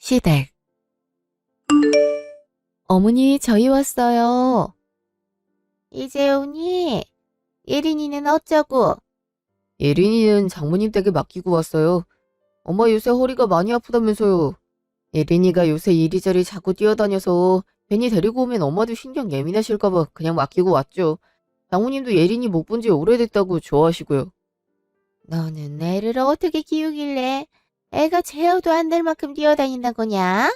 시댁. 어머니, 저희 왔어요. 이제 오니? 예린이는 어쩌고? 예린이는 장모님 댁에 맡기고 왔어요. 엄마 요새 허리가 많이 아프다면서요. 예린이가 요새 이리저리 자꾸 뛰어다녀서 괜히 데리고 오면 엄마도 신경 예민하실까봐 그냥 맡기고 왔죠. 장모님도 예린이 못 본 지 오래됐다고 좋아하시고요. 너는 애를 어떻게 키우길래 애가 제어도 안 될 만큼 뛰어다닌단 거냐?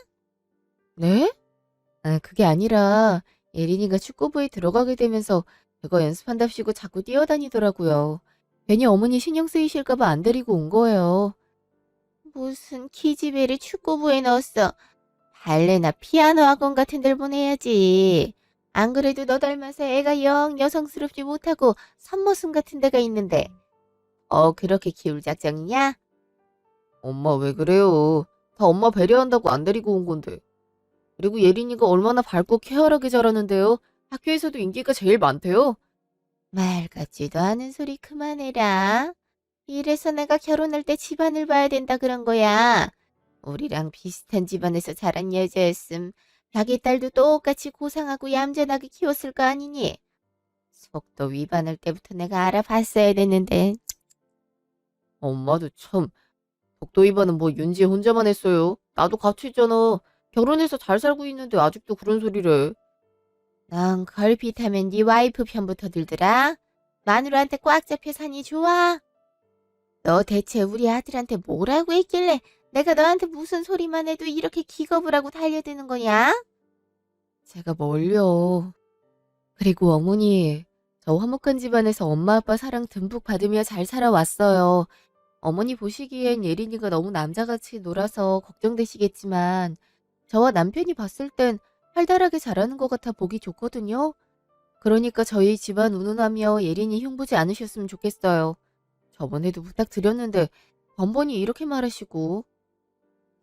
네? 그게 아니라 예린이가 축구부에 들어가게 되면서 그거 연습한답시고 자꾸 뛰어다니더라고요. 괜히 어머니 신경 쓰이실까봐 안 데리고 온 거예요. 무슨 키즈배를 축구부에 넣었어. 발레나 피아노 학원 같은 데를 보내야지. 안 그래도 너 닮아서 애가 영 여성스럽지 못하고 산모순 같은 데가 있는데. 그렇게 키울 작정이냐? 엄마 왜 그래요? 다 엄마 배려한다고 안 데리고 온 건데. 그리고 예린이가 얼마나 밝고 쾌활하게 자라는데요. 학교에서도 인기가 제일 많대요. 말 같지도 않은 소리 그만해라. 이래서 내가 결혼할 때 집안을 봐야 된다 그런 거야. 우리랑 비슷한 집안에서 자란 여자였음 자기 딸도 똑같이 고상하고 얌전하게 키웠을 거 아니니? 속도 위반할 때부터 내가 알아봤어야 됐는데. 엄마도 참, 독도 위반은 뭐 윤지 혼자만 했어요. 나도 같이 있잖아. 결혼해서 잘 살고 있는데 아직도 그런 소리래. 넌 걸핏하면 네 와이프 편부터 들더라. 마누라한테 꽉 잡혀 사니 좋아? 너 대체 우리 아들한테 뭐라고 했길래 내가 너한테 무슨 소리만 해도 이렇게 기겁을 하고 달려드는 거냐? 제가 뭘요. 그리고 어머니, 저 화목한 집안에서 엄마 아빠 사랑 듬뿍 받으며 잘 살아왔어요. 어머니 보시기엔 예린이가 너무 남자같이 놀아서 걱정되시겠지만 저와 남편이 봤을 땐 활달하게 자라는 것 같아 보기 좋거든요. 그러니까 저희 집안 운운하며 예린이 흉보지 않으셨으면 좋겠어요. 저번에도 부탁드렸는데 번번이 이렇게 말하시고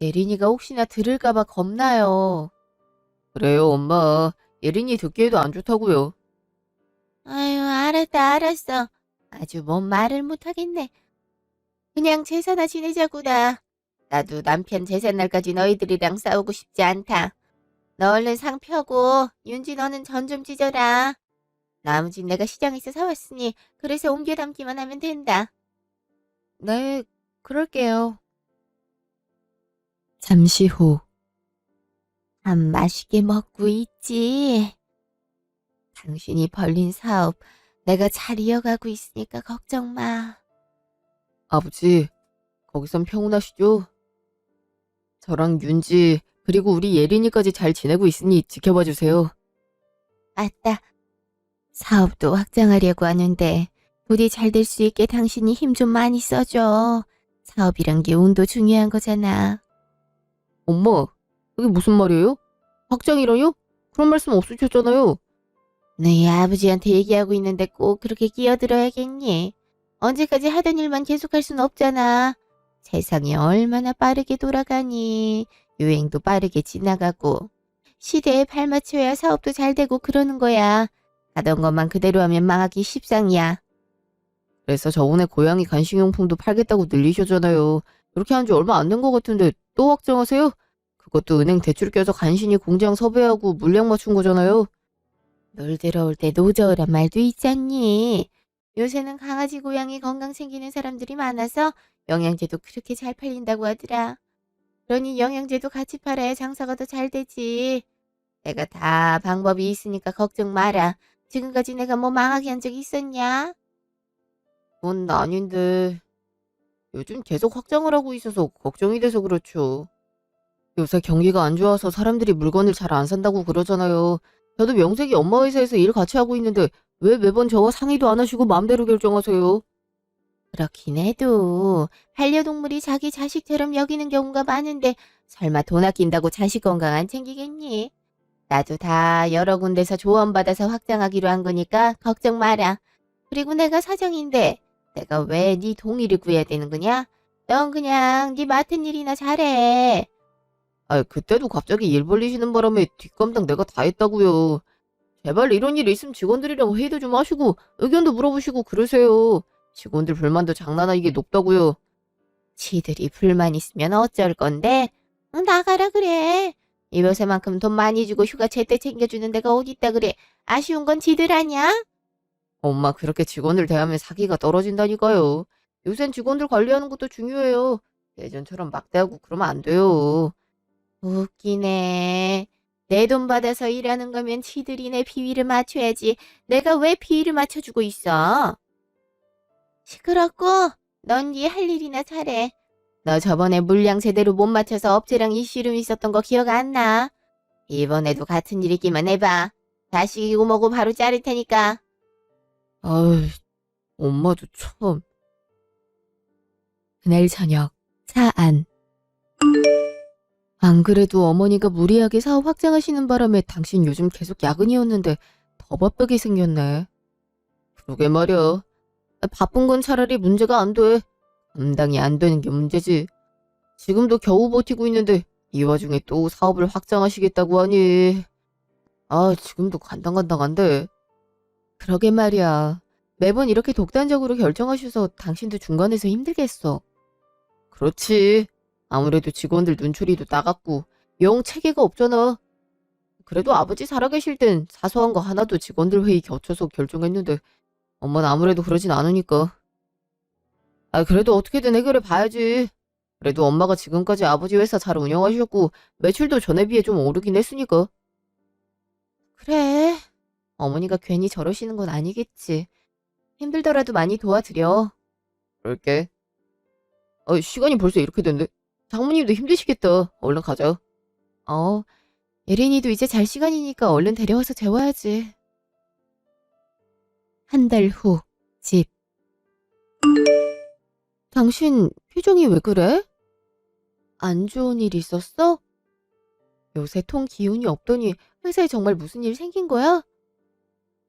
예린이가 혹시나 들을까봐 겁나요. 그래요, 엄마. 예린이 듣기에도 안 좋다고요. 아유, 알았어. 아주 뭔 말을 못하겠네. 그냥 제사나 지내자꾸나. 나도 남편 제삿날까지 너희들이랑 싸우고 싶지 않다. 너 얼른 상 펴고 윤지 너는 전 좀 찢어라. 나머진 내가 시장에서 사왔으니 그래서 옮겨 담기만 하면 된다. 네, 그럴게요. 잠시 후. 참 맛있게 먹고 있지. 당신이 벌린 사업 내가 잘 이어가고 있으니까 걱정 마. 아버지, 거기선 평온하시죠? 저랑 윤지, 그리고 우리 예린이까지 잘 지내고 있으니 지켜봐 주세요. 맞다. 사업도 확장하려고 하는데 부디 잘 될 수 있게 당신이 힘 좀 많이 써줘. 사업이란 게 운도 중요한 거잖아. 엄마, 그게 무슨 말이에요? 확장이라요? 그런 말씀 없으셨잖아요. 너희 아버지한테 얘기하고 있는데 꼭 그렇게 끼어들어야겠니? 언제까지 하던 일만 계속할 순 없잖아. 세상이 얼마나 빠르게 돌아가니. 유행도 빠르게 지나가고. 시대에 발맞춰야 사업도 잘 되고 그러는 거야. 하던 것만 그대로 하면 망하기 십상이야. 그래서 저번에 고양이 간식용품도 팔겠다고 늘리셨잖아요. 그렇게 한 지 얼마 안 된 것 같은데 또 확장하세요? 그것도 은행 대출 껴서 간신히 공장 섭외하고 물량 맞춘 거잖아요. 놀 들어올 때 노저으란 말도 있잖니. 요새는 강아지 고양이 건강 챙기는 사람들이 많아서 영양제도 그렇게 잘 팔린다고 하더라. 그러니 영양제도 같이 팔아야 장사가 더 잘 되지. 내가 다 방법이 있으니까 걱정 마라. 지금까지 내가 뭐 망하게 한 적 있었냐? 그건 아닌데 요즘 계속 확장을 하고 있어서 걱정이 돼서 그렇죠. 요새 경기가 안 좋아서 사람들이 물건을 잘 안 산다고 그러잖아요. 저도 명색이 엄마 회사에서 일 같이 하고 있는데 왜 매번 저와 상의도 안 하시고 마음대로 결정하세요? 그렇긴 해도 반려동물이 자기 자식처럼 여기는 경우가 많은데 설마 돈 아낀다고 자식 건강 안 챙기겠니? 나도 다 여러 군데서 조언받아서 확장하기로 한 거니까 걱정 마라. 그리고 내가 사장인데 내가 왜 네 동의를 구해야 되는 거냐? 넌 그냥 네 맡은 일이나 잘해. 그때도 갑자기 일 벌리시는 바람에 뒷감당 내가 다 했다고요. 제발 이런 일 있으면 직원들이랑 회의도 좀 하시고 의견도 물어보시고 그러세요. 직원들 불만도 장난 아니게 높다고요. 지들이 불만 있으면 어쩔 건데? 응, 나가라 그래. 이별세만큼 돈 많이 주고 휴가 제때 챙겨주는 데가 어딨다 그래. 아쉬운 건 지들 아냐? 엄마 그렇게 직원들 대하면 사기가 떨어진다니까요. 요샌 직원들 관리하는 것도 중요해요. 예전처럼 막대하고 그러면 안 돼요. 웃기네. 내 돈 받아서 일하는 거면 지들이 내 비위를 맞춰야지. 내가 왜 비위를 맞춰주고 있어? 시끄럽고 넌 네 할 일이나 잘해. 너 저번에 물량 제대로 못 맞춰서 업체랑 이슈름 있었던 거 기억 안 나? 이번에도 같은 일 있기만 해봐. 자식이고 뭐고 바로 자를 테니까. 아유, 엄마도 참. 그날 저녁, 차 안. 안 그래도 어머니가 무리하게 사업 확장하시는 바람에 당신 요즘 계속 야근이었는데 더 바쁘게 생겼네. 그러게 말이야. 바쁜 건 차라리 문제가 안 돼. 감당이 안 되는 게 문제지. 지금도 겨우 버티고 있는데 이 와중에 또 사업을 확장하시겠다고 하니. 아, 지금도 간당간당한데. 그러게 말이야. 매번 이렇게 독단적으로 결정하셔서 당신도 중간에서 힘들겠어. 그렇지. 아무래도 직원들 눈초리도 나갔고 영 체계가 없잖아. 그래도 아버지 살아계실 땐 사소한 거 하나도 직원들 회의 거쳐서 결정했는데 엄마는 아무래도 그러진 않으니까. 아, 그래도 어떻게든 해결해 봐야지. 그래도 엄마가 지금까지 아버지 회사 잘 운영하셨고 매출도 전에 비해 좀 오르긴 했으니까. 그래. 어머니가 괜히 저러시는 건 아니겠지. 힘들더라도 많이 도와드려. 그럴게. 시간이 벌써 이렇게 됐네. 장모님도 힘드시겠다. 얼른 가자. 어, 예린이도 이제 잘 시간이니까 얼른 데려와서 재워야지. 한 달 후, 집. 당신 표정이 왜 그래? 안 좋은 일 있었어? 요새 통 기운이 없더니 회사에 정말 무슨 일 생긴 거야?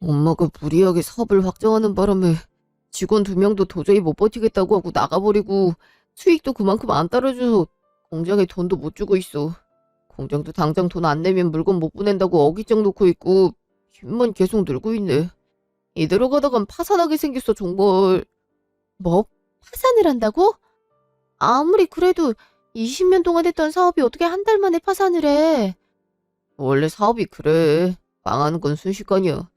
엄마가 무리하게 사업을 확장하는 바람에 직원 2명도 도저히 못 버티겠다고 하고 나가버리고 수익도 그만큼 안 따라줘서 공장에 돈도 못 주고 있어. 공장도 당장 돈 안 내면 물건 못 보낸다고 어깃장 놓고 있고 힘만 계속 늘고 있네. 이대로 가다간 파산하게 생겼어 정말. 뭐? 파산을 한다고? 아무리 그래도 20년 동안 했던 사업이 어떻게 한 달 만에 파산을 해. 원래 사업이 그래. 망하는 건 순식간이야.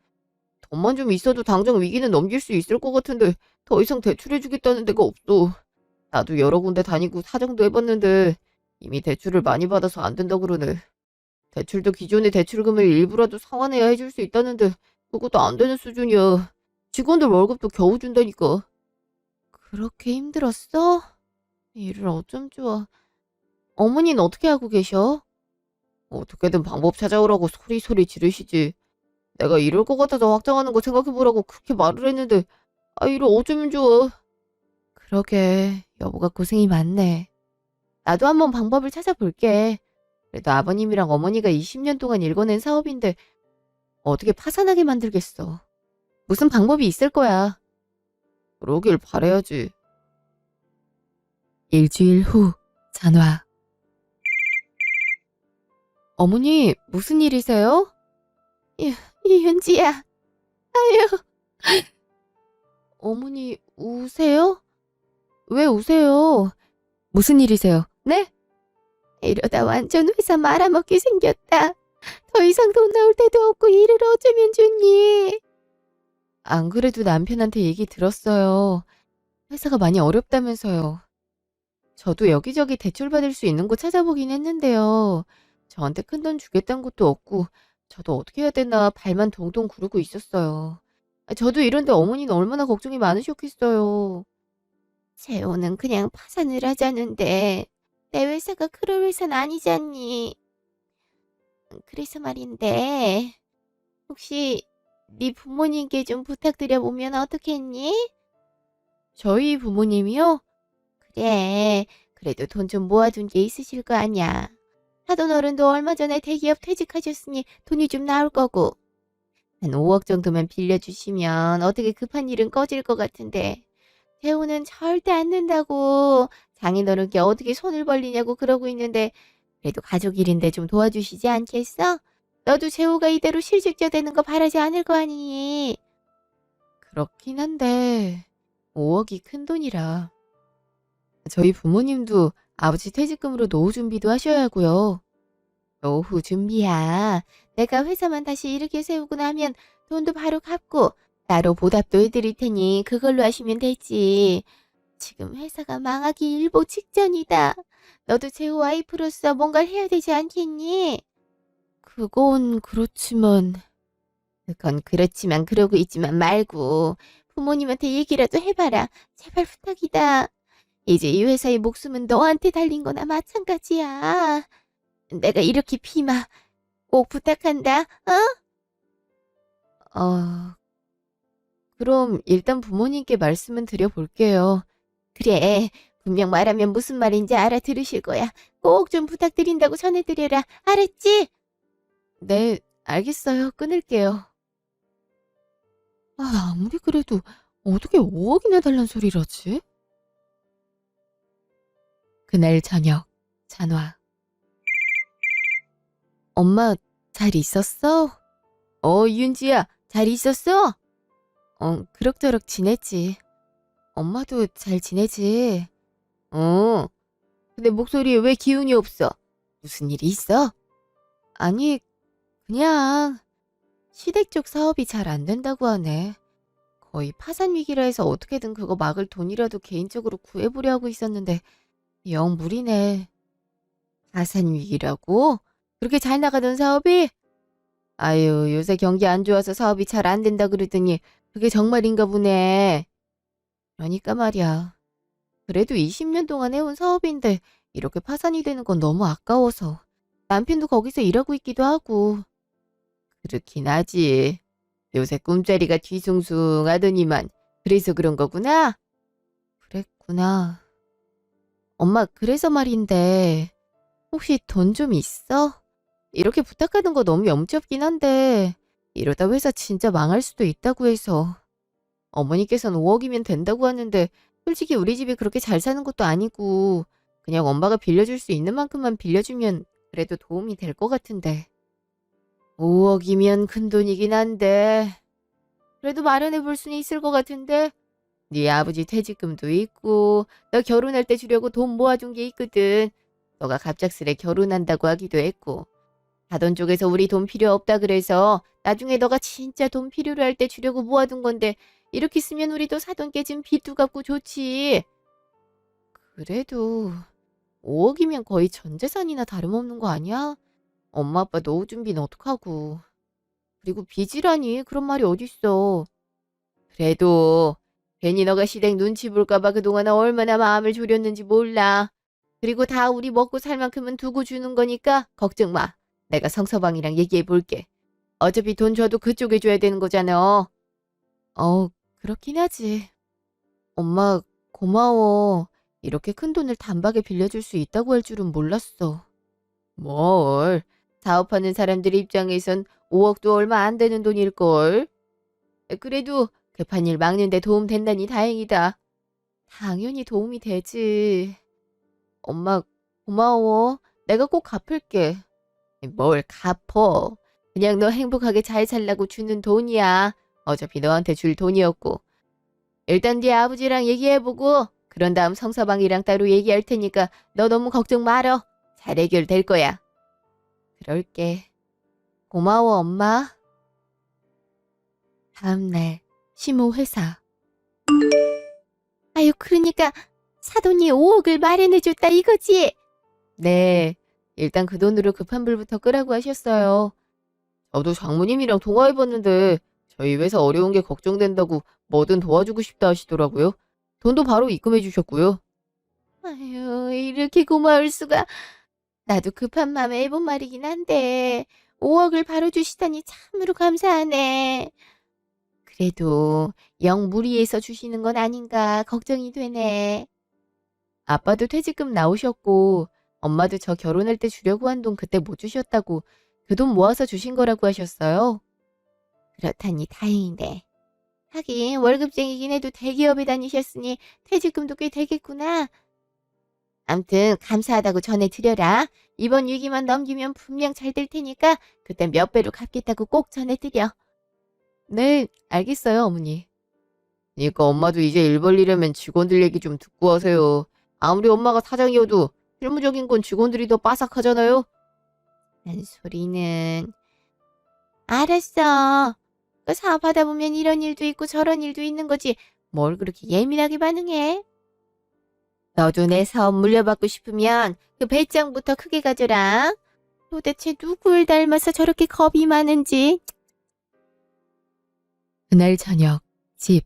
돈만 좀 있어도 당장 위기는 넘길 수 있을 것 같은데 더 이상 대출해주겠다는 데가 없어. 나도 여러 군데 다니고 사정도 해봤는데 이미 대출을 많이 받아서 안 된다 그러네. 대출도 기존의 대출금을 일부라도 상환해야 해줄 수 있다는데 그것도 안 되는 수준이야. 직원들 월급도 겨우 준다니까. 그렇게 힘들었어? 일을 어쩜 좋아. 어머니는 어떻게 하고 계셔? 어떻게든 방법 찾아오라고 소리소리 지르시지. 내가 이럴 것 같아서 확장하는 거 생각해보라고 그렇게 말을 했는데 이를 어쩌면 좋아. 그러게 여보가 고생이 많네. 나도 한번 방법을 찾아볼게. 그래도 아버님이랑 어머니가 20년 동안 일궈낸 사업인데 어떻게 파산하게 만들겠어. 무슨 방법이 있을 거야. 그러길 바라야지. 일주일 후 전화. 어머니 무슨 일이세요? 이윤지야. 아유. 어머니 우세요? 왜 우세요? 무슨 일이세요? 네? 이러다 완전 회사 말아먹게 생겼다. 더 이상 돈 나올 데도 없고 일을 어쩌면 좋니? 안 그래도 남편한테 얘기 들었어요. 회사가 많이 어렵다면서요. 저도 여기저기 대출받을 수 있는 곳 찾아보긴 했는데요. 저한테 큰돈 주겠다는 것도 없고 저도 어떻게 해야 되나 발만 동동 구르고 있었어요. 저도 이런데 어머니는 얼마나 걱정이 많으셨겠어요. 재호는 그냥 파산을 하자는데 내 회사가 그럴 회사는 아니잖니. 그래서 말인데 혹시 네 부모님께 좀 부탁드려보면 어떻겠니? 저희 부모님이요? 그래. 그래도 돈 좀 모아둔 게 있으실 거 아냐. 하던 어른도 얼마 전에 대기업 퇴직하셨으니 돈이 좀 나올 거고. 한 5억 정도만 빌려주시면 어떻게 급한 일은 꺼질 것 같은데. 재호는 절대 안 된다고. 장인어른께 어떻게 손을 벌리냐고 그러고 있는데 그래도 가족 일인데 좀 도와주시지 않겠어? 너도 재호가 이대로 실직자 되는 거 바라지 않을 거 아니니? 그렇긴 한데 5억이 큰 돈이라. 저희 부모님도 아버지 퇴직금으로 노후 준비도 하셔야 하고요. 노후 준비야. 내가 회사만 다시 일으켜 세우고 나면 돈도 바로 갚고 따로 보답도 해드릴 테니 그걸로 하시면 되지. 지금 회사가 망하기 일보 직전이다. 너도 제 와이프로서 뭔가를 해야 되지 않겠니? 그건 그렇지만 그건 그렇지만 그러고 있지만 말고 부모님한테 얘기라도 해봐라. 제발 부탁이다. 이제 이 회사의 목숨은 너한테 달린 거나 마찬가지야. 내가 이렇게 비마 꼭 부탁한다. 어, 그럼 일단 부모님께 말씀은 드려볼게요. 그래. 분명 말하면 무슨 말인지 알아들으실 거야. 꼭 좀 부탁드린다고 전해드려라. 알았지? 네, 알겠어요. 끊을게요. 아무리 그래도 어떻게 5억이나 달란 소리라지? 그날 저녁, 전화. 엄마, 잘 있었어? 윤지야, 잘 있었어? 그럭저럭 지냈지. 엄마도 잘 지내지? 근데 목소리에 왜 기운이 없어? 무슨 일이 있어? 아니, 그냥 시댁 쪽 사업이 잘 안 된다고 하네. 거의 파산 위기라 해서 어떻게든 그거 막을 돈이라도 개인적으로 구해보려 하고 있었는데 영 무리네. 파산 위기라고? 그렇게 잘 나가던 사업이? 아유, 요새 경기 안 좋아서 사업이 잘 안 된다 그러더니 그게 정말인가 보네. 그러니까 말이야. 그래도 20년 동안 해온 사업인데 이렇게 파산이 되는 건 너무 아까워서. 남편도 거기서 일하고 있기도 하고. 그렇긴 하지. 요새 꿈자리가 뒤숭숭하더니만. 그래서 그런 거구나? 그랬구나. 엄마, 그래서 말인데 혹시 돈 좀 있어? 이렇게 부탁하는 거 너무 염치없긴 한데 이러다 회사 진짜 망할 수도 있다고 해서. 어머니께서는 5억이면 된다고 하는데 솔직히 우리 집이 그렇게 잘 사는 것도 아니고 그냥 엄마가 빌려줄 수 있는 만큼만 빌려주면 그래도 도움이 될 것 같은데. 5억이면 큰 돈이긴 한데 그래도 마련해 볼 수는 있을 것 같은데. 네 아버지 퇴직금도 있고 너 결혼할 때 주려고 돈 모아둔 게 있거든. 너가 갑작스레 결혼한다고 하기도 했고 사돈 쪽에서 우리 돈 필요 없다 그래서 나중에 너가 진짜 돈 필요로 할 때 주려고 모아둔 건데 이렇게 쓰면 우리도 사돈 깨진 빚도 갚고 좋지. 그래도 5억이면 거의 전 재산이나 다름없는 거 아니야? 엄마 아빠 노후 준비는 어떡하고. 그리고 빚이라니 그런 말이 어딨어. 그래도 괜히 너가 시댁 눈치 볼까 봐 그동안 얼마나 마음을 졸였는지 몰라. 그리고 다 우리 먹고 살 만큼은 두고 주는 거니까 걱정 마. 내가 성서방이랑 얘기해 볼게. 어차피 돈 줘도 그쪽에 줘야 되는 거잖아. 그렇긴 하지. 엄마, 고마워. 이렇게 큰 돈을 단박에 빌려줄 수 있다고 할 줄은 몰랐어. 뭘. 사업하는 사람들 입장에선 5억도 얼마 안 되는 돈일걸. 그래도 급한 일 막는 데 도움 된다니 다행이다. 당연히 도움이 되지. 엄마, 고마워. 내가 꼭 갚을게. 뭘 갚어. 그냥 너 행복하게 잘 살라고 주는 돈이야. 어차피 너한테 줄 돈이었고. 일단 네 아버지랑 얘기해보고 그런 다음 성서방이랑 따로 얘기할 테니까 너 너무 걱정 말어. 잘 해결될 거야. 그럴게. 고마워, 엄마. 다음날 시모 회사. 아유, 그러니까 사돈이 5억을 마련해줬다 이거지? 네, 일단 그 돈으로 급한 불부터 끄라고 하셨어요. 저도 장모님이랑 통화해봤는데 저희 회사 어려운 게 걱정된다고 뭐든 도와주고 싶다 하시더라고요. 돈도 바로 입금해 주셨고요. 아유, 이렇게 고마울 수가. 나도 급한 맘에 해본 말이긴 한데 5억을 바로 주시다니 참으로 감사하네. 그래도 영 무리해서 주시는 건 아닌가 걱정이 되네. 아빠도 퇴직금 나오셨고 엄마도 저 결혼할 때 주려고 한 돈 그때 못 주셨다고 그 돈 모아서 주신 거라고 하셨어요. 그렇다니 다행이네. 하긴 월급쟁이긴 해도 대기업에 다니셨으니 퇴직금도 꽤 되겠구나. 암튼 감사하다고 전해드려라. 이번 위기만 넘기면 분명 잘 될 테니까 그때 몇 배로 갚겠다고 꼭 전해드려. 네, 알겠어요, 어머니. 그러니까 엄마도 이제 일 벌리려면 직원들 얘기 좀 듣고 하세요. 아무리 엄마가 사장이어도 실무적인 건 직원들이 더 빠삭하잖아요. 난 소리는. 알았어. 그 사업하다 보면 이런 일도 있고 저런 일도 있는 거지. 뭘 그렇게 예민하게 반응해? 너도 내 사업 물려받고 싶으면 그 배짱부터 크게 가져라. 도대체 누굴 닮아서 저렇게 겁이 많은지. 그날 저녁, 집.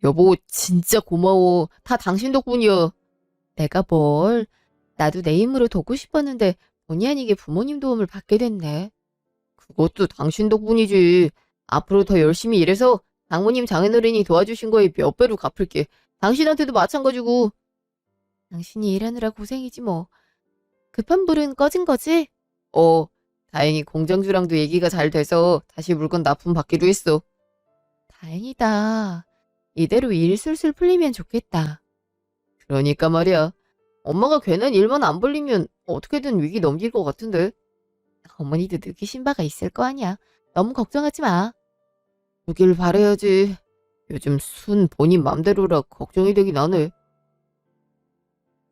여보, 진짜 고마워. 다 당신 덕분이야. 내가 뭘. 나도 내 힘으로 돕고 싶었는데 본의 아니게 부모님 도움을 받게 됐네. 그것도 당신 덕분이지. 앞으로 더 열심히 일해서 장모님 장인어른이 도와주신 거에 몇 배로 갚을게. 당신한테도 마찬가지고. 당신이 일하느라 고생이지 뭐. 급한 불은 꺼진 거지? 다행히 공장주랑도 얘기가 잘 돼서 다시 물건 납품 받기로 했어. 다행이다. 이대로 일 술술 풀리면 좋겠다. 그러니까 말이야. 엄마가 괜한 일만 안 벌리면 어떻게든 위기 넘길 것 같은데. 어머니도 느끼신 바가 있을 거 아니야. 너무 걱정하지 마. 그길 바라야지. 요즘 순 본인 맘대로라 걱정이 되긴 하네.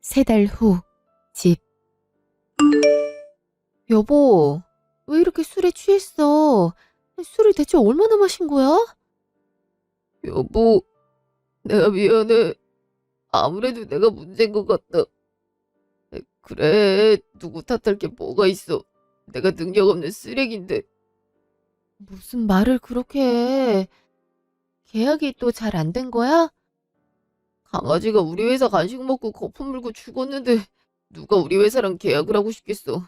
3달 후, 집. 여보, 왜 이렇게 술에 취했어? 술을 대체 얼마나 마신 거야? 여보, 내가 미안해. 아무래도 내가 문제인 것 같다. 그래, 누구 탓할 게 뭐가 있어. 내가 능력 없는 쓰레기인데. 무슨 말을 그렇게 해. 계약이 또 잘 안 된 거야? 강아지가 우리 회사 간식 먹고 거품 물고 죽었는데 누가 우리 회사랑 계약을 하고 싶겠어.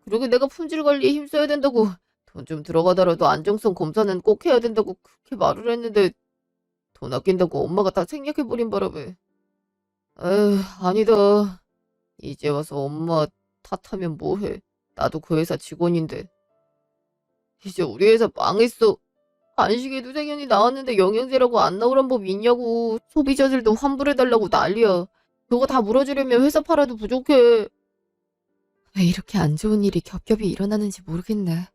그러게 내가 품질 관리에 힘써야 된다고, 돈 좀 들어가더라도 안정성 검사는 꼭 해야 된다고 그렇게 말을 했는데 돈 아낀다고 엄마가 다 생략해버린 바람에. 에휴, 아니다. 이제 와서 엄마 탓하면 뭐해. 나도 그 회사 직원인데. 이제 우리 회사 망했어. 간식에도 생연이 나왔는데 영양제라고 안 나오란 법이 있냐고. 소비자들도 환불해달라고 난리야. 그거 다 물어주려면 회사 팔아도 부족해. 왜 이렇게 안 좋은 일이 겹겹이 일어나는지 모르겠네.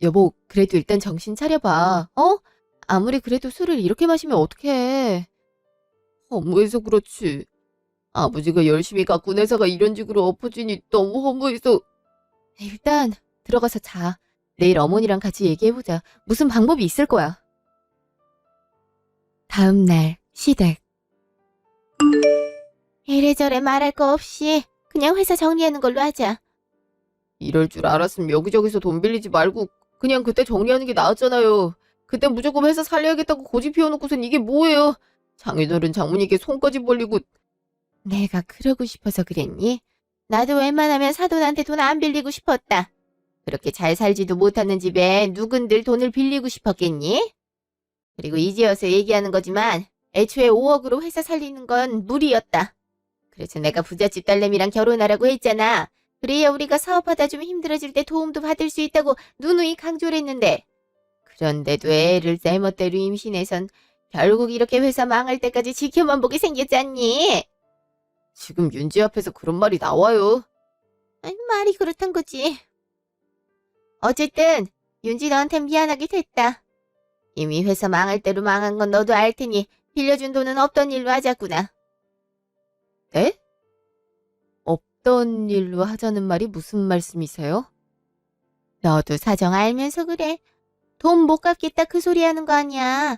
여보, 그래도 일단 정신 차려봐. 어? 아무리 그래도 술을 이렇게 마시면 어떡해. 허무해서 그렇지. 아버지가 열심히 가꾼 회사가 이런 식으로 엎어지니 너무 허무해서. 일단 들어가서 자. 내일 어머니랑 같이 얘기해보자. 무슨 방법이 있을 거야. 다음 날 시댁. 이래저래 말할 거 없이 그냥 회사 정리하는 걸로 하자. 이럴 줄 알았으면 여기저기서 돈 빌리지 말고 그냥 그때 정리하는 게 나았잖아요. 그때 무조건 회사 살려야겠다고 고집 피워놓고선 이게 뭐예요. 장인어른 장모님께 손까지 벌리고. 내가 그러고 싶어서 그랬니? 나도 웬만하면 사돈한테 돈 안 빌리고 싶었다. 그렇게 잘 살지도 못하는 집에 누군들 돈을 빌리고 싶었겠니? 그리고 이제 와서 얘기하는 거지만 애초에 5억으로 회사 살리는 건 무리였다. 그래서 내가 부잣집 딸내미랑 결혼하라고 했잖아. 그래야 우리가 사업하다 좀 힘들어질 때 도움도 받을 수 있다고 누누이 강조를 했는데. 그런데도 애를 내 멋대로 임신해선 결국 이렇게 회사 망할 때까지 지켜만 보게 생겼잖니. 지금 윤지 앞에서 그런 말이 나와요. 아니, 말이 그렇단 거지. 어쨌든 윤지 너한테 미안하게 됐다. 이미 회사 망할 대로 망한 건 너도 알 테니 빌려준 돈은 없던 일로 하자꾸나. 네? 없던 일로 하자는 말이 무슨 말씀이세요? 너도 사정 알면서 그래. 돈 못 갚겠다 그 소리 하는 거 아니야.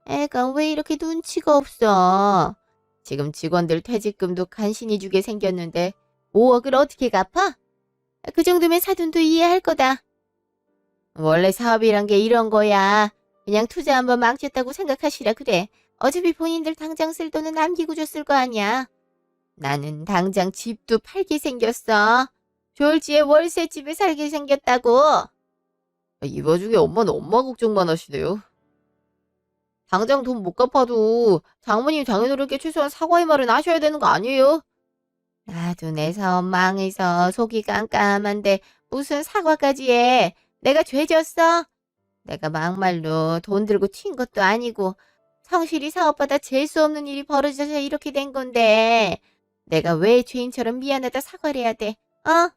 애가 왜 이렇게 눈치가 없어. 지금 직원들 퇴직금도 간신히 주게 생겼는데 5억을 어떻게 갚아? 그 정도면 사돈도 이해할 거다. 원래 사업이란 게 이런 거야. 그냥 투자 한번 망쳤다고 생각하시라 그래. 어차피 본인들 당장 쓸 돈은 남기고 줬을 거 아니야. 나는 당장 집도 팔게 생겼어. 졸지에 월세집에 살게 생겼다고. 이 와중에 엄마는 엄마 걱정만 하시네요. 당장 돈 못 갚아도 장모님 장인어른께 최소한 사과의 말은 하셔야 되는 거 아니에요? 나도 내 사업 망해서 속이 깜깜한데 무슨 사과까지 해. 내가 죄졌어? 내가 막말로 돈 들고 튄 것도 아니고 성실히 사업하다 재수 없는 일이 벌어져서 이렇게 된 건데 내가 왜 죄인처럼 미안하다 사과를 해야 돼? 어?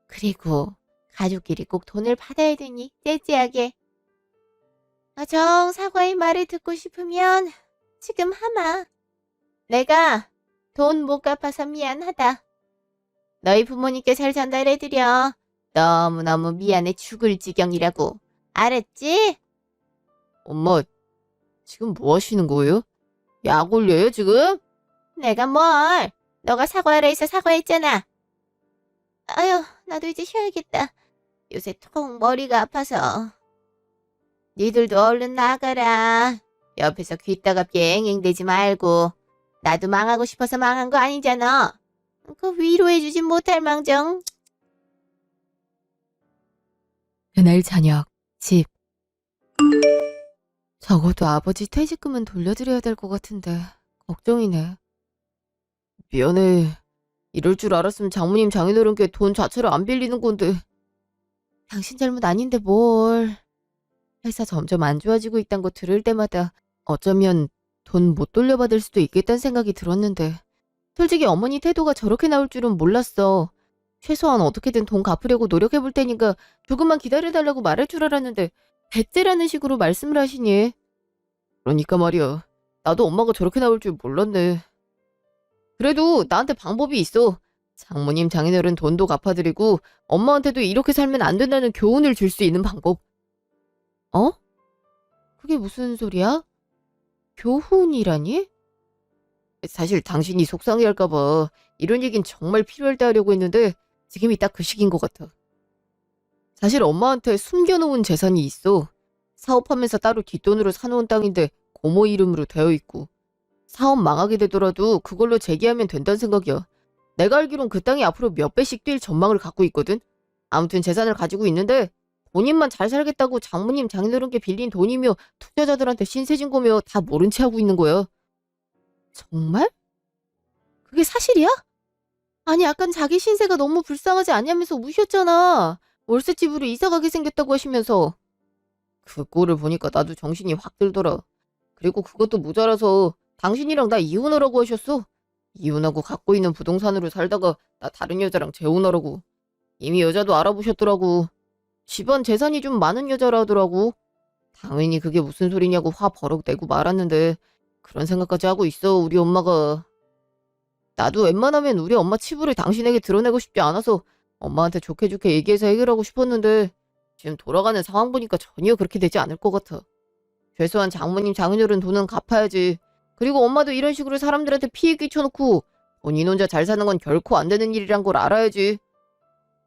그리고 가족끼리 꼭 돈을 받아야 되니 째째하게. 정 사과의 말을 듣고 싶으면 지금 하마. 내가 돈 못 갚아서 미안하다. 너희 부모님께 잘 전달해드려. 너무너무 미안해 죽을 지경이라고. 알았지? 엄마, 지금 뭐 하시는 거예요? 약 올려요, 지금? 내가 뭘. 너가 사과하라 해서 사과했잖아. 아휴, 나도 이제 쉬어야겠다. 요새 통 머리가 아파서. 니들도 얼른 나가라. 옆에서 귀따갑게 앵앵대지 말고. 나도 망하고 싶어서 망한 거 아니잖아. 그 위로해주지 못할 망정. 그날 저녁, 집. 적어도 아버지 퇴직금은 돌려드려야 될 것 같은데 걱정이네. 미안해. 이럴 줄 알았으면 장모님 장인어른께 돈 자체를 안 빌리는 건데. 당신 잘못 아닌데 뭘. 회사 점점 안 좋아지고 있단 거 들을 때마다 어쩌면 돈 못 돌려받을 수도 있겠다는 생각이 들었는데 솔직히 어머니 태도가 저렇게 나올 줄은 몰랐어. 최소한 어떻게든 돈 갚으려고 노력해볼 테니까 조금만 기다려달라고 말할 줄 알았는데 대째라는 식으로 말씀을 하시니. 그러니까 말이야. 나도 엄마가 저렇게 나올 줄 몰랐네. 그래도 나한테 방법이 있어. 장모님 장인어른 돈도 갚아드리고 엄마한테도 이렇게 살면 안 된다는 교훈을 줄 수 있는 방법. 어? 그게 무슨 소리야? 교훈이라니? 사실 당신이 속상해할까봐 이런 얘긴 정말 필요할 때 하려고 했는데 지금이 딱 그 시기인 것 같아. 사실 엄마한테 숨겨놓은 재산이 있어. 사업하면서 따로 뒷돈으로 사놓은 땅인데 고모 이름으로 되어 있고 사업 망하게 되더라도 그걸로 재기하면 된다는 생각이야. 내가 알기론 그 땅이 앞으로 몇 배씩 뛸 전망을 갖고 있거든. 아무튼 재산을 가지고 있는데 본인만 잘 살겠다고 장모님 장인어른께 빌린 돈이며 투자자들한테 신세진 거며 다 모른 채 하고 있는 거야. 정말? 그게 사실이야? 아니 아깐 자기 신세가 너무 불쌍하지 않냐면서 우셨잖아. 월세집으로 이사가게 생겼다고 하시면서. 그 꼴을 보니까 나도 정신이 확 들더라. 그리고 그것도 모자라서 당신이랑 나 이혼하라고 하셨어. 이혼하고 갖고 있는 부동산으로 살다가 나 다른 여자랑 재혼하라고. 이미 여자도 알아보셨더라고. 집안 재산이 좀 많은 여자라 하더라고. 당연히 그게 무슨 소리냐고 화 버럭 내고 말았는데 그런 생각까지 하고 있어 우리 엄마가. 나도 웬만하면 우리 엄마 치부를 당신에게 드러내고 싶지 않아서 엄마한테 좋게 좋게 얘기해서 해결하고 싶었는데 지금 돌아가는 상황 보니까 전혀 그렇게 되지 않을 것 같아. 최소한 장모님 장인어른 돈은 갚아야지. 그리고 엄마도 이런 식으로 사람들한테 피해 끼쳐놓고 본인 혼자 잘 사는 건 결코 안 되는 일이란 걸 알아야지.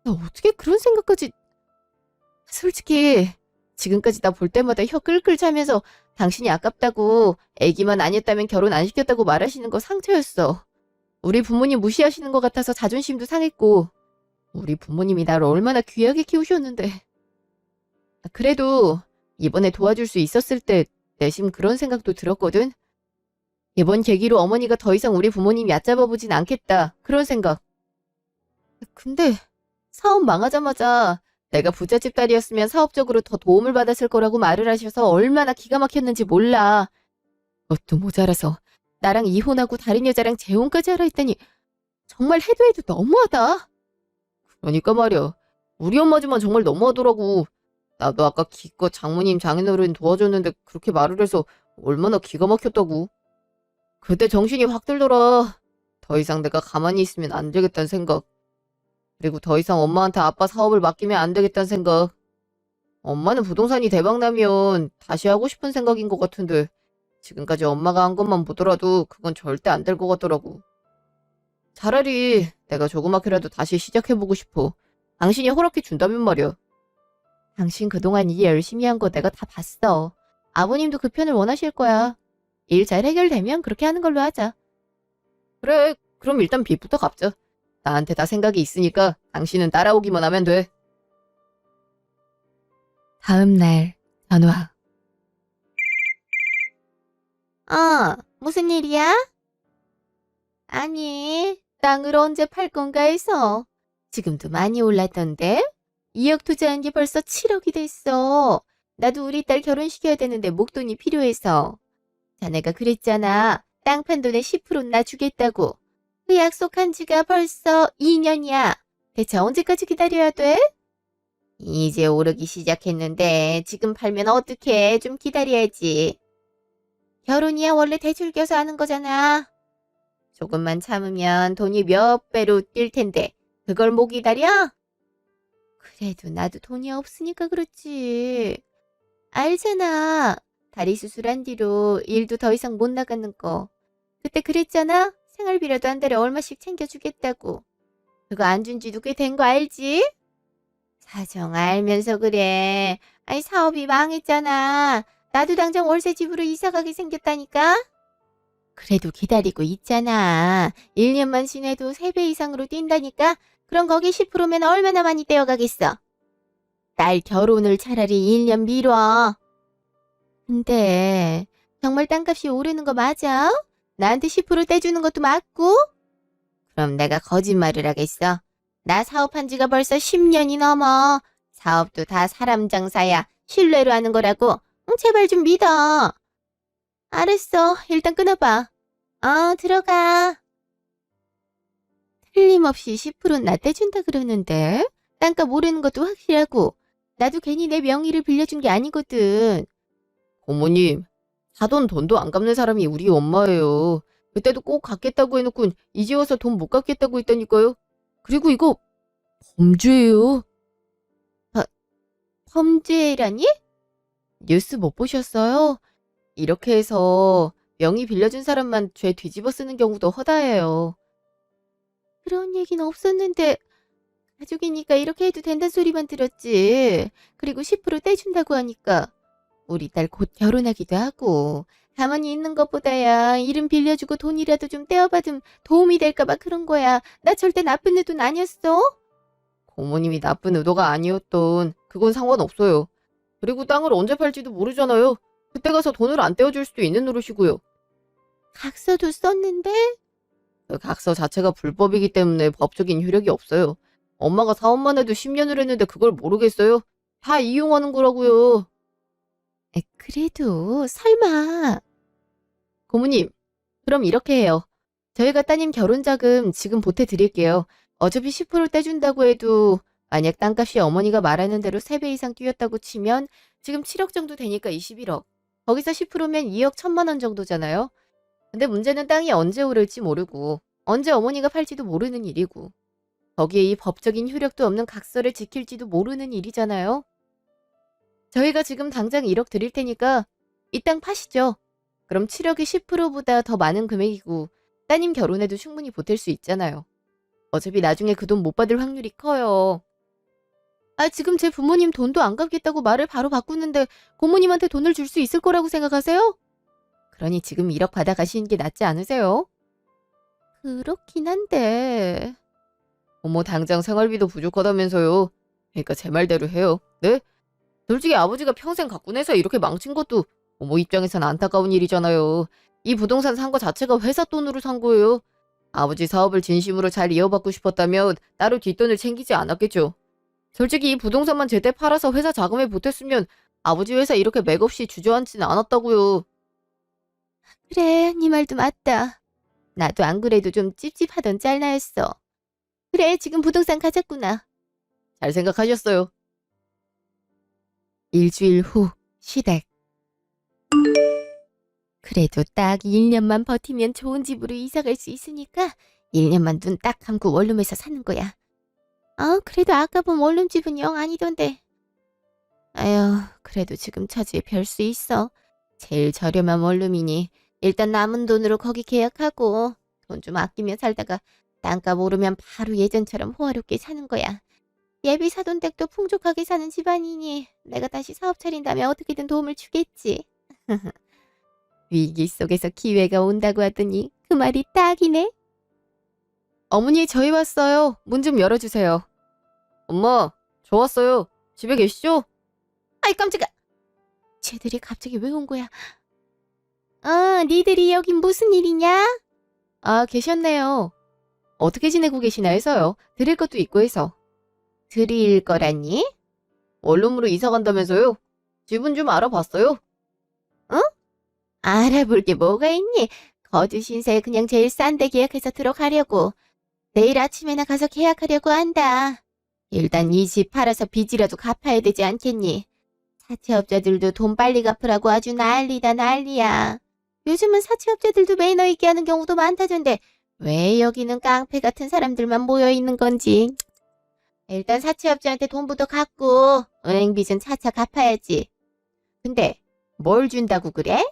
나 어떻게 그런 생각까지. 솔직히 지금까지 나 볼 때마다 혀 끌끌 차면서 당신이 아깝다고 애기만 아니었다면 결혼 안 시켰다고 말하시는 거 상처였어. 우리 부모님 무시하시는 것 같아서 자존심도 상했고 우리 부모님이 나를 얼마나 귀하게 키우셨는데. 그래도 이번에 도와줄 수 있었을 때 내심 그런 생각도 들었거든. 이번 계기로 어머니가 더 이상 우리 부모님 얕잡아 보진 않겠다. 그런 생각. 근데 사업 망하자마자 내가 부잣집 딸이었으면 사업적으로 더 도움을 받았을 거라고 말을 하셔서 얼마나 기가 막혔는지 몰라. 그것도 모자라서 나랑 이혼하고 다른 여자랑 재혼까지 하라 했더니 정말 해도 해도 너무하다. 그러니까 말이야. 우리 엄마지만 정말 너무하더라고. 나도 아까 기껏 장모님 장인어른 도와줬는데 그렇게 말을 해서 얼마나 기가 막혔다고. 그때 정신이 확 들더라. 더 이상 내가 가만히 있으면 안 되겠다는 생각. 그리고 더 이상 엄마한테 아빠 사업을 맡기면 안 되겠다는 생각. 엄마는 부동산이 대박나면 다시 하고 싶은 생각인 것 같은데 지금까지 엄마가 한 것만 보더라도 그건 절대 안 될 것 같더라고. 차라리 내가 조그맣게라도 다시 시작해보고 싶어. 당신이 허락해 준다면 말이야. 당신 그동안 일 열심히 한 거 내가 다 봤어. 아버님도 그 편을 원하실 거야. 일 잘 해결되면 그렇게 하는 걸로 하자. 그래, 그럼 일단 빚부터 갚자. 나한테 다 생각이 있으니까 당신은 따라오기만 하면 돼. 다음 날 전화. 무슨 일이야? 아니, 땅을 언제 팔 건가 해서. 지금도 많이 올랐던데? 2억 투자한 게 벌써 7억이 됐어. 나도 우리 딸 결혼시켜야 되는데 목돈이 필요해서. 자네가 그랬잖아. 땅 판 돈의 10%는 나 주겠다고. 그 약속한 지가 벌써 2년이야. 대체 언제까지 기다려야 돼? 이제 오르기 시작했는데 지금 팔면 어떡해. 좀 기다려야지. 결혼이야 원래 대출 껴서 하는 거잖아. 조금만 참으면 돈이 몇 배로 뛸 텐데 그걸 못 기다려? 그래도 나도 돈이 없으니까 그렇지. 알잖아. 다리 수술한 뒤로 일도 더 이상 못 나가는 거. 그때 그랬잖아. 생활비라도 한 달에 얼마씩 챙겨주겠다고. 그거 안 준 지도 꽤 된 거 알지? 사정 알면서 그래. 아니 사업이 망했잖아. 나도 당장 월세 집으로 이사 가게 생겼다니까. 그래도 기다리고 있잖아. 1년만 지내도 3배 이상으로 뛴다니까. 그럼 거기 10%면 얼마나 많이 떼어가겠어. 딸 결혼을 차라리 1년 미뤄. 근데 정말 땅값이 오르는 거 맞아? 나한테 10% 떼주는 것도 맞고? 그럼 내가 거짓말을 하겠어. 나 사업한 지가 벌써 10년이 넘어. 사업도 다 사람 장사야. 신뢰로 하는 거라고. 응, 제발 좀 믿어. 알았어. 일단 끊어봐. 들어가. 틀림없이 10%는 나 떼준다 그러는데 땅값 오르는 것도 확실하고 나도 괜히 내 명의를 빌려준 게 아니거든. 어머님, 사돈 돈도 안 갚는 사람이 우리 엄마예요. 그때도 꼭 갚겠다고 해놓고 이제 와서 돈 못 갚겠다고 했다니까요. 그리고 이거 범죄예요. 범죄라니? 뉴스 못 보셨어요? 이렇게 해서 명의 빌려준 사람만 죄 뒤집어 쓰는 경우도 허다해요. 그런 얘기는 없었는데 가족이니까 이렇게 해도 된다는 소리만 들었지. 그리고 10% 떼준다고 하니까 우리 딸 곧 결혼하기도 하고 가만히 있는 것보다야 이름 빌려주고 돈이라도 좀 떼어받으면 도움이 될까봐 그런 거야. 나 절대 나쁜 의도는 아니었어. 어머님이 나쁜 의도가 아니었던 그건 상관없어요. 그리고 땅을 언제 팔지도 모르잖아요. 그때 가서 돈을 안 떼어줄 수도 있는 노릇이고요. 각서도 썼는데 그 각서 자체가 불법이기 때문에 법적인 효력이 없어요. 엄마가 사업만 해도 10년을 했는데 그걸 모르겠어요? 다 이용하는 거라고요. 그래도 설마. 고모님, 그럼 이렇게 해요. 저희가 따님 결혼자금 지금 보태드릴게요. 어차피 10% 떼준다고 해도 만약 땅값이 어머니가 말하는 대로 3배 이상 뛰었다고 치면 지금 7억 정도 되니까 21억. 거기서 10%면 2억 1천만 원 정도잖아요. 근데 문제는 땅이 언제 오를지 모르고 언제 어머니가 팔지도 모르는 일이고 거기에 이 법적인 효력도 없는 각서를 지킬지도 모르는 일이잖아요. 저희가 지금 당장 1억 드릴 테니까 이 땅 파시죠. 그럼 7억이 10%보다 더 많은 금액이고 따님 결혼에도 충분히 보탤 수 있잖아요. 어차피 나중에 그 돈 못 받을 확률이 커요. 지금 제 부모님 돈도 안 갚겠다고 말을 바로 바꾸는데 고모님한테 돈을 줄 수 있을 거라고 생각하세요? 그러니 지금 1억 받아가시는 게 낫지 않으세요? 그렇긴 한데. 어머 당장 생활비도 부족하다면서요. 그러니까 제 말대로 해요. 네? 솔직히 아버지가 평생 갖고 내서 이렇게 망친 것도 어머 입장에선 안타까운 일이잖아요. 이 부동산 산 거 자체가 회사 돈으로 산 거예요. 아버지 사업을 진심으로 잘 이어받고 싶었다면 따로 뒷돈을 챙기지 않았겠죠. 솔직히 이 부동산만 제때 팔아서 회사 자금에 보탰으면 아버지 회사 이렇게 맥없이 주저앉지는 않았다고요. 그래, 네 말도 맞다. 나도 안 그래도 좀 찝찝하던 짤나였어. 그래, 지금 부동산 가졌구나. 잘 생각하셨어요. 일주일 후 시댁. 그래도 딱 1년만 버티면 좋은 집으로 이사 갈 수 있으니까 1년만 눈 딱 감고 원룸에서 사는 거야. 그래도 아까 본 원룸집은 영 아니던데. 아휴, 그래도 지금 처지에 별 수 있어. 제일 저렴한 원룸이니 일단 남은 돈으로 거기 계약하고 돈 좀 아끼며 살다가 땅값 오르면 바로 예전처럼 호화롭게 사는 거야. 예비 사돈댁도 풍족하게 사는 집안이니 내가 다시 사업 차린다면 어떻게든 도움을 주겠지. 위기 속에서 기회가 온다고 하더니 그 말이 딱이네. 어머니 저희 왔어요. 문 좀 열어주세요. 엄마 저 왔어요. 집에 계시죠? 아이 깜짝아. 쟤들이 갑자기 왜 온 거야? 니들이 여긴 무슨 일이냐? 계셨네요. 어떻게 지내고 계시나 해서요. 드릴 것도 있고 해서. 드릴 거라니? 원룸으로 이사 간다면서요? 집은 좀 알아봤어요? 알아볼 게 뭐가 있니? 거주 신세 그냥 제일 싼 데 계약해서 들어가려고. 내일 아침에나 가서 계약하려고 한다. 일단 이 집 팔아서 빚이라도 갚아야 되지 않겠니? 사채업자들도 돈 빨리 갚으라고 아주 난리다 난리야. 요즘은 사채업자들도 매너 있게 하는 경우도 많다던데 왜 여기는 깡패 같은 사람들만 모여 있는 건지. 일단 사채업자한테 돈부터 갚고 은행 빚은 차차 갚아야지. 근데 뭘 준다고 그래?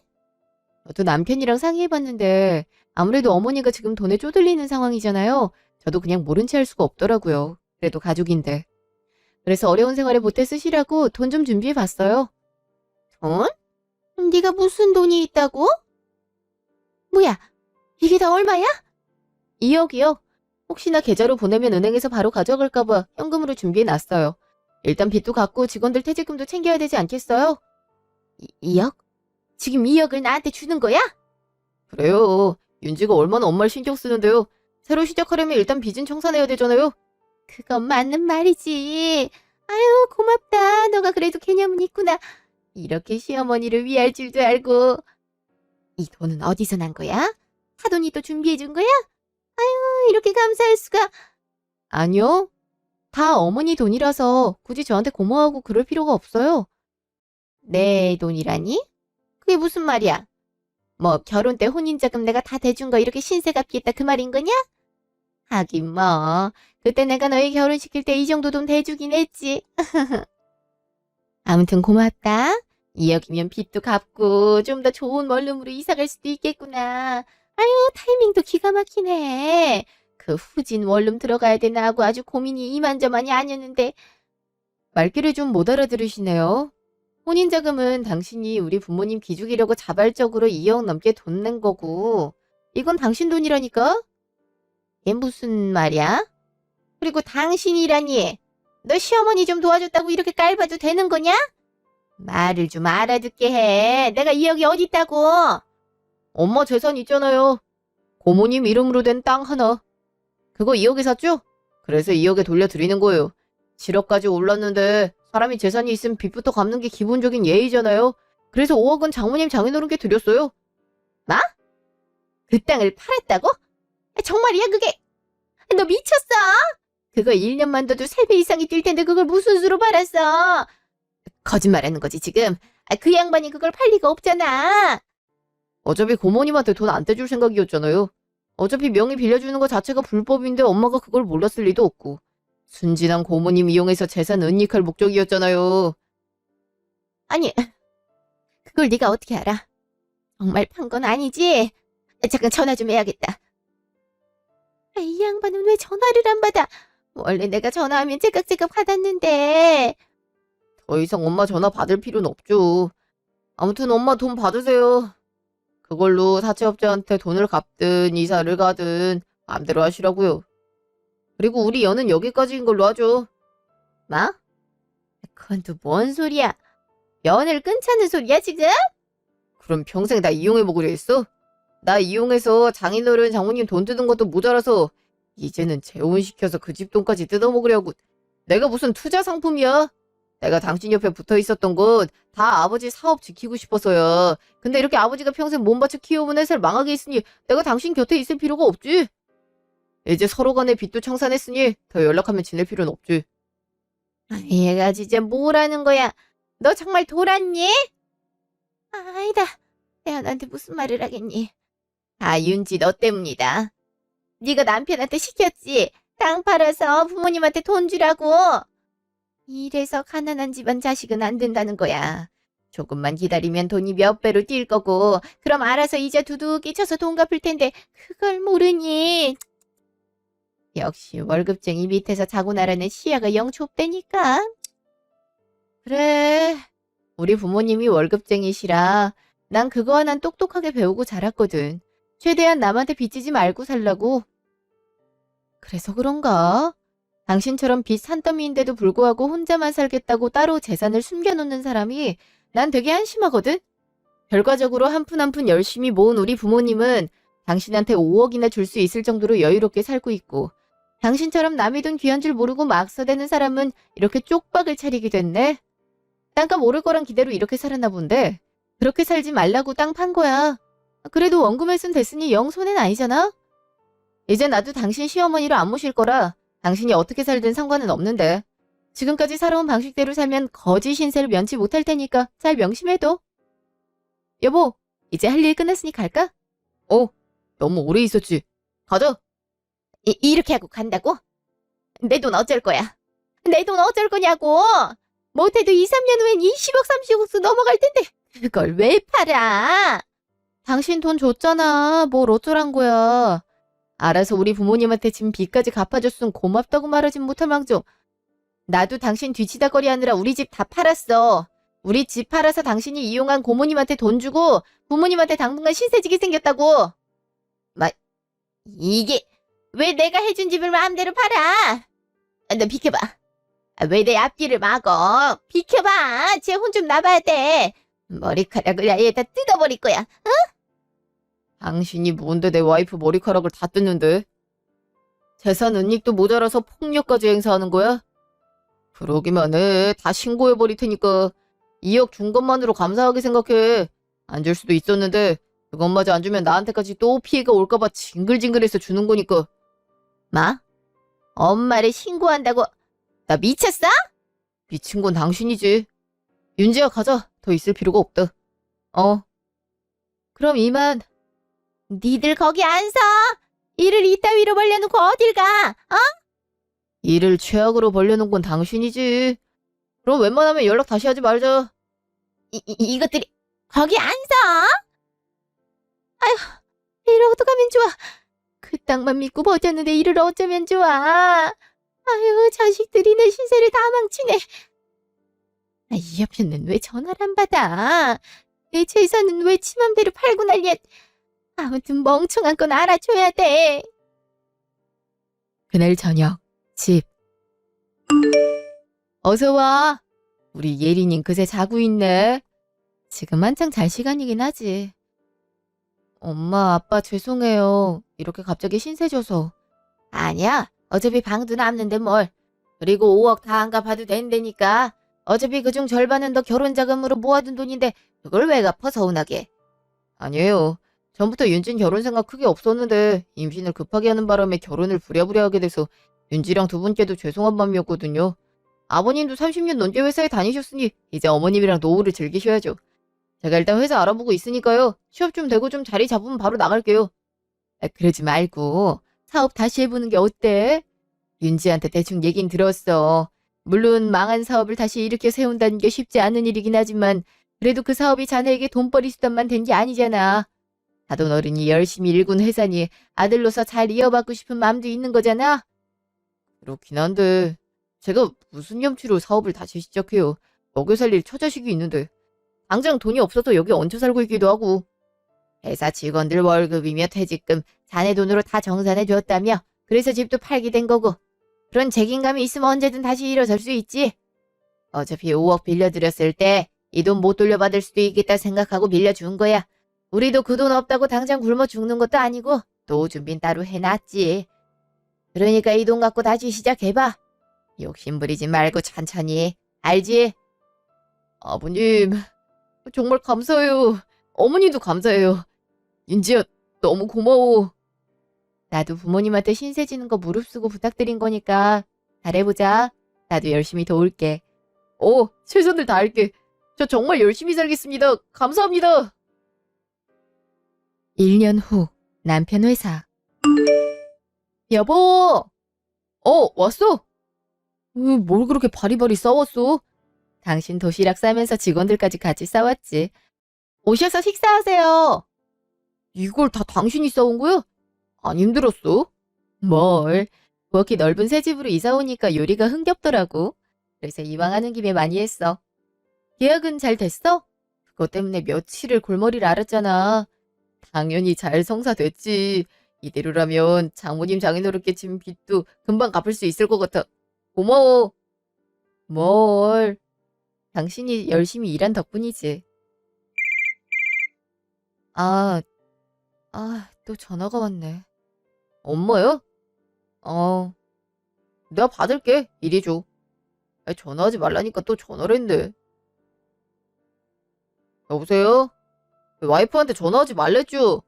저도 남편이랑 상의해봤는데 아무래도 어머니가 지금 돈에 쪼들리는 상황이잖아요. 저도 그냥 모른 채 할 수가 없더라고요. 그래도 가족인데. 그래서 어려운 생활에 보태 쓰시라고 돈 좀 준비해봤어요. 돈? 네가 무슨 돈이 있다고? 뭐야, 이게 다 얼마야? 2억이요. 혹시나 계좌로 보내면 은행에서 바로 가져갈까봐 현금으로 준비해놨어요. 일단 빚도 갚고 직원들 퇴직금도 챙겨야 되지 않겠어요? 2억? 지금 2억을 나한테 주는 거야? 그래요. 윤지가 얼마나 엄마를 신경 쓰는데요. 새로 시작하려면 일단 빚은 청산해야 되잖아요. 그건 맞는 말이지. 아유, 고맙다. 너가 그래도 개념은 있구나. 이렇게 시어머니를 위할 줄도 알고. 이 돈은 어디서 난 거야? 사돈이 또 준비해 준 거야? 아유, 이렇게 감사할 수가. 아니요. 다 어머니 돈이라서 굳이 저한테 고마워하고 그럴 필요가 없어요. 내 돈이라니? 그게 무슨 말이야? 뭐 결혼 때 혼인자금 내가 다 대준 거 이렇게 신세 갚겠다 그 말인 거냐? 하긴 뭐 그때 내가 너희 결혼시킬 때 이 정도 돈 대주긴 했지. 아무튼 고맙다. 2억이면 빚도 갚고 좀 더 좋은 원룸으로 이사갈 수도 있겠구나. 아유, 타이밍도 기가 막히네. 그 후진 원룸 들어가야 되나 하고 아주 고민이 이만저만이 아니었는데. 말귀를 좀 못 알아들으시네요. 혼인자금은 당신이 우리 부모님 기죽이려고 자발적으로 2억 넘게 돈 낸 거고 이건 당신 돈이라니까? 이게 무슨 말이야? 그리고 당신이라니. 너 시어머니 좀 도와줬다고 이렇게 깔봐도 되는 거냐? 말을 좀 알아듣게 해. 내가 2억이 어딨다고. 엄마 재산 있잖아요. 고모님 이름으로 된 땅 하나. 그거 2억에 샀죠? 그래서 2억에 돌려드리는 거예요. 7억까지 올랐는데 사람이 재산이 있으면 빚부터 갚는 게 기본적인 예의잖아요. 그래서 5억은 장모님 장인어른께 드렸어요. 뭐? 그 땅을 팔았다고? 정말이야 그게? 너 미쳤어? 그거 1년만 더도 3배 이상이 뛸 텐데 그걸 무슨 수로 팔았어? 거짓말하는 거지 지금. 그 양반이 그걸 팔 리가 없잖아. 어차피 고모님한테 돈 안 떼줄 생각이었잖아요. 어차피 명의 빌려주는 거 자체가 불법인데 엄마가 그걸 몰랐을 리도 없고. 순진한 고모님 이용해서 재산 은닉할 목적이었잖아요. 아니, 그걸 네가 어떻게 알아? 정말 판 건 아니지? 잠깐 전화 좀 해야겠다. 이 양반은 왜 전화를 안 받아? 원래 내가 전화하면 째깍째깍 받았는데. 더 이상 엄마 전화 받을 필요는 없죠. 아무튼 엄마 돈 받으세요. 그걸로 사채업자한테 돈을 갚든 이사를 가든 마음대로 하시라고요. 그리고 우리 연은 여기까지인 걸로 하죠. 뭐? 그건 또 뭔 소리야? 연을 끊자는 소리야 지금? 그럼 평생 나 이용해먹으려 했어? 나 이용해서 장인어른 장모님 돈 뜯은 것도 모자라서 이제는 재혼시켜서 그 집 돈까지 뜯어먹으려고. 내가 무슨 투자 상품이야? 내가 당신 옆에 붙어 있었던 건 다 아버지 사업 지키고 싶어서야. 근데 이렇게 아버지가 평생 몸바쳐 키워본 회사를 망하게 했으니 내가 당신 곁에 있을 필요가 없지. 이제 서로 간에 빚도 청산했으니 더 연락하면 지낼 필요는 없지. 얘가 진짜 뭐라는 거야? 너 정말 돌았니? 아니다. 내가 너한테 무슨 말을 하겠니? 윤지 너 때문이다. 네가 남편한테 시켰지. 땅 팔아서 부모님한테 돈 주라고. 이래서 가난한 집안 자식은 안 된다는 거야. 조금만 기다리면 돈이 몇 배로 뛸 거고 그럼 알아서 이자 두둑이 쳐서 돈 갚을 텐데 그걸 모르니. 역시 월급쟁이 밑에서 자고 나라는 시야가 영 좁다니까. 그래. 우리 부모님이 월급쟁이시라 난 그거 하나는 똑똑하게 배우고 자랐거든. 최대한 남한테 빚지지 말고 살라고. 그래서 그런가? 당신처럼 빚 산더미인데도 불구하고 혼자만 살겠다고 따로 재산을 숨겨놓는 사람이 난 되게 한심하거든? 결과적으로 한 푼 한 푼 열심히 모은 우리 부모님은 당신한테 5억이나 줄 수 있을 정도로 여유롭게 살고 있고 당신처럼 남의 돈 귀한 줄 모르고 막 써대는 사람은 이렇게 쪽박을 차리게 됐네. 땅값 오를 거란 기대로 이렇게 살았나 본데 그렇게 살지 말라고 땅 판 거야. 그래도 원금을 쓴 됐으니 영 손해는 아니잖아? 이제 나도 당신 시어머니를 안 모실 거라 당신이 어떻게 살든 상관은 없는데 지금까지 살아온 방식대로 살면 거지 신세를 면치 못할 테니까 잘 명심해둬. 여보, 이제 할 일 끝났으니 갈까? 너무 오래 있었지. 가자. 이렇게 하고 간다고? 내 돈 어쩔 거야? 내 돈 어쩔 거냐고? 못해도 2, 3년 후엔 20억, 30억 넘어갈 텐데 그걸 왜 팔아? 당신 돈 줬잖아. 뭘 어쩌란 거야. 알아서 우리 부모님한테 지금 빚까지 갚아줬으면 고맙다고 말하진 못할 망정. 나도 당신 뒤치다거리 하느라 우리 집 다 팔았어. 우리 집 팔아서 당신이 이용한 고모님한테 돈 주고 부모님한테 당분간 신세지게 생겼다고. 이게 왜 내가 해준 집을 마음대로 팔아? 너 비켜봐. 왜 내 앞길을 막어? 비켜봐. 쟤 혼 좀 나봐야 돼. 머리카락을 아예 다 뜯어버릴 거야. 당신이 뭔데 내 와이프 머리카락을 다 뜯는데? 재산 은닉도 모자라서 폭력까지 행사하는 거야? 그러기만 해. 다 신고해버릴 테니까 2억 준 것만으로 감사하게 생각해. 안 줄 수도 있었는데 그것마저 안 주면 나한테까지 또 피해가 올까봐 징글징글해서 주는 거니까. 뭐? 엄마를 신고한다고? 너 미쳤어? 미친 건 당신이지. 윤지야 가자. 더 있을 필요가 없다. 그럼 이만. 니들 거기 안 서. 일을 이따위로 벌려놓고 어딜 가? 일을 최악으로 벌려놓은 건 당신이지. 그럼 웬만하면 연락 다시 하지 말자. 이것들이 거기 안 서. 아휴, 일을 어떡하면 좋아. 그 땅만 믿고 버텼는데 일을 어쩌면 좋아. 아유, 자식들이 내 신세를 다 망치네. 이 여편은 왜 전화를 안 받아? 내 재산은 왜 지 맘대로 팔고 난리야. 아무튼 멍청한 건 알아줘야 돼. 그날 저녁 집. 어서 와. 우리 예린이 그새 자고 있네. 지금 한창 잘 시간이긴 하지. 엄마 아빠 죄송해요. 이렇게 갑자기 신세 줘서. 아니야. 어차피 방도 남는데 뭘. 그리고 5억 다 안 갚아도 된다니까. 어차피 그중 절반은 너 결혼 자금으로 모아둔 돈인데 그걸 왜 갚아 서운하게. 아니에요. 전부터 윤진 결혼 생각 크게 없었는데 임신을 급하게 하는 바람에 결혼을 부랴부랴 하게 돼서 윤지랑 두 분께도 죄송한 마음이었거든요. 아버님도 30년 넘게 회사에 다니셨으니 이제 어머님이랑 노후를 즐기셔야죠. 제가 일단 회사 알아보고 있으니까요. 취업 좀 되고 좀 자리 잡으면 바로 나갈게요. 그러지 말고 사업 다시 해보는 게 어때? 윤지한테 대충 얘긴 들었어. 물론 망한 사업을 다시 일으켜 세운다는 게 쉽지 않은 일이긴 하지만 그래도 그 사업이 자네에게 돈벌이 수단만 된 게 아니잖아. 사돈 어른이 열심히 일군 회사니 아들로서 잘 이어받고 싶은 마음도 있는 거잖아. 그렇긴 한데 제가 무슨 염치로 사업을 다시 시작해요. 먹여 살릴 처자식이 있는데 당장 돈이 없어서 여기 얹혀 살고 있기도 하고. 회사 직원들 월급이며 퇴직금 자네 돈으로 다 정산해 줬다며. 그래서 집도 팔게 된 거고. 그런 책임감이 있으면 언제든 다시 일어설 수 있지. 어차피 5억 빌려드렸을 때 이 돈 못 돌려받을 수도 있겠다 생각하고 빌려준 거야. 우리도 그 돈 없다고 당장 굶어 죽는 것도 아니고 노후 준비는 따로 해놨지. 그러니까 이 돈 갖고 다시 시작해봐. 욕심 부리지 말고 천천히. 알지? 아버님 정말 감사해요. 어머니도 감사해요. 윤지야 너무 고마워. 나도 부모님한테 신세 지는 거 무릅쓰고 부탁드린 거니까 잘해보자. 나도 열심히 도울게. 최선을 다할게. 저 정말 열심히 살겠습니다. 감사합니다. 1년 후 남편 회사. 여보. 왔어? 뭘 그렇게 바리바리 싸웠어? 당신 도시락 싸면서 직원들까지 같이 싸웠지. 오셔서 식사하세요. 이걸 다 당신이 싸운 거야? 안 힘들었어? 뭘. 부엌이 넓은 새 집으로 이사 오니까 요리가 흥겹더라고. 그래서 이왕 하는 김에 많이 했어. 계약은 잘 됐어? 그것 때문에 며칠을 골머리를 앓았잖아. 당연히 잘 성사됐지. 이대로라면 장모님 장인어른께 진 빚도 금방 갚을 수 있을 것 같아. 고마워. 뭘. 당신이 열심히 일한 덕분이지. 또 전화가 왔네. 엄마요? 내가 받을게. 이리 줘. 전화하지 말라니까 또 전화를 했네. 여보세요? 와이프한테 전화하지 말랬죠?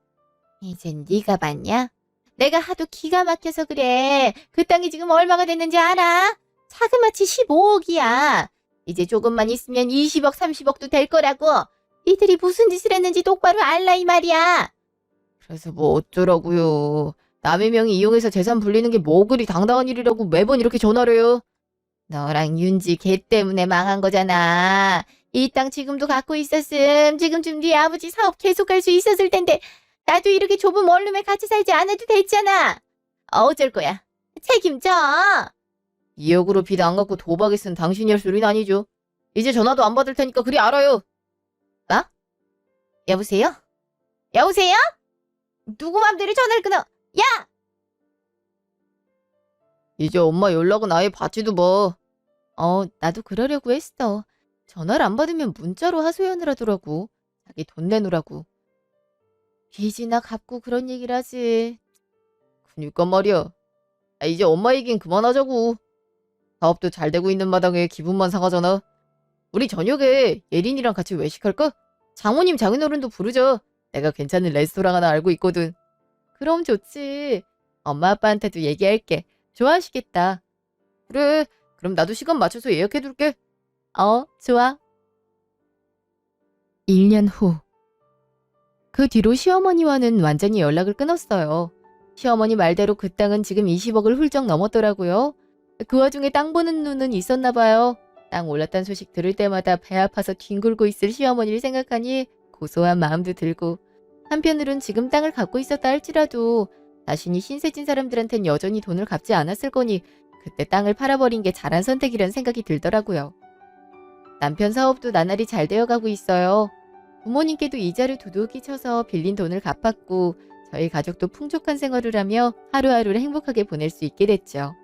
이젠 네가 받냐? 내가 하도 기가 막혀서 그래. 그 땅이 지금 얼마가 됐는지 알아? 자그마치 15억이야. 이제 조금만 있으면 20억, 30억도 될 거라고. 이들이 무슨 짓을 했는지 똑바로 알라 이 말이야. 그래서 뭐 어쩌라고요. 남의 명의 이용해서 재산 불리는 게 뭐 그리 당당한 일이라고 매번 이렇게 전화를 해요. 너랑 윤지 걔 때문에 망한 거잖아. 이 땅 지금도 갖고 있었음 지금쯤 네 아버지 사업 계속할 수 있었을 텐데 나도 이렇게 좁은 원룸에 같이 살지 않아도 됐잖아. 어쩔 거야. 책임져. 2억으로 빚 안 갚고 도박에 쓴 당신이 할 소리는 아니죠. 이제 전화도 안 받을 테니까 그리 알아요. 뭐? 여보세요? 여보세요? 누구 맘대로 전화를 끊어? 야! 이제 엄마 연락은 아예 받지도 뭐. 나도 그러려고 했어. 전화를 안 받으면 문자로 하소연을 하더라고. 자기 돈 내놓으라고. 빚이나 갚고 그런 얘기를 하지. 그니까 말이야. 이제 엄마 얘긴 그만하자고. 사업도 잘 되고 있는 마당에 기분만 상하잖아. 우리 저녁에 예린이랑 같이 외식할까? 장모님 장인어른도 부르자. 내가 괜찮은 레스토랑 하나 알고 있거든. 그럼 좋지. 엄마 아빠한테도 얘기할게. 좋아하시겠다. 그래. 그럼 나도 시간 맞춰서 예약해둘게. 좋아. 1년 후. 그 뒤로 시어머니와는 완전히 연락을 끊었어요. 시어머니 말대로 그 땅은 지금 20억을 훌쩍 넘었더라고요. 그 와중에 땅 보는 눈은 있었나 봐요. 땅 올랐다는 소식 들을 때마다 배 아파서 뒹굴고 있을 시어머니를 생각하니 고소한 마음도 들고, 한편으론 지금 땅을 갖고 있었다 할지라도 자신이 신세진 사람들한텐 여전히 돈을 갚지 않았을 거니 그때 땅을 팔아버린 게 잘한 선택이란 생각이 들더라고요. 남편 사업도 나날이 잘 되어가고 있어요. 부모님께도 이자를 두둑이 쳐서 빌린 돈을 갚았고 저희 가족도 풍족한 생활을 하며 하루하루를 행복하게 보낼 수 있게 됐죠.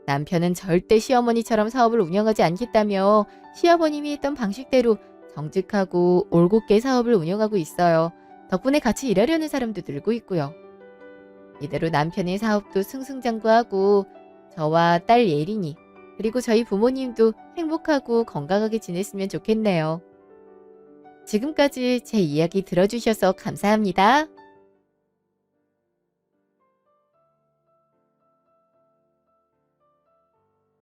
남편은 절대 시어머니처럼 사업을 운영하지 않겠다며 시어머님이 했던 방식대로 정직하고 올곧게 사업을 운영하고 있어요. 덕분에 같이 일하려는 사람도 늘고 있고요. 이대로 남편의 사업도 승승장구하고 저와 딸 예린이 그리고 저희 부모님도 행복하고 건강하게 지냈으면 좋겠네요. 지금까지 제 이야기 들어주셔서 감사합니다.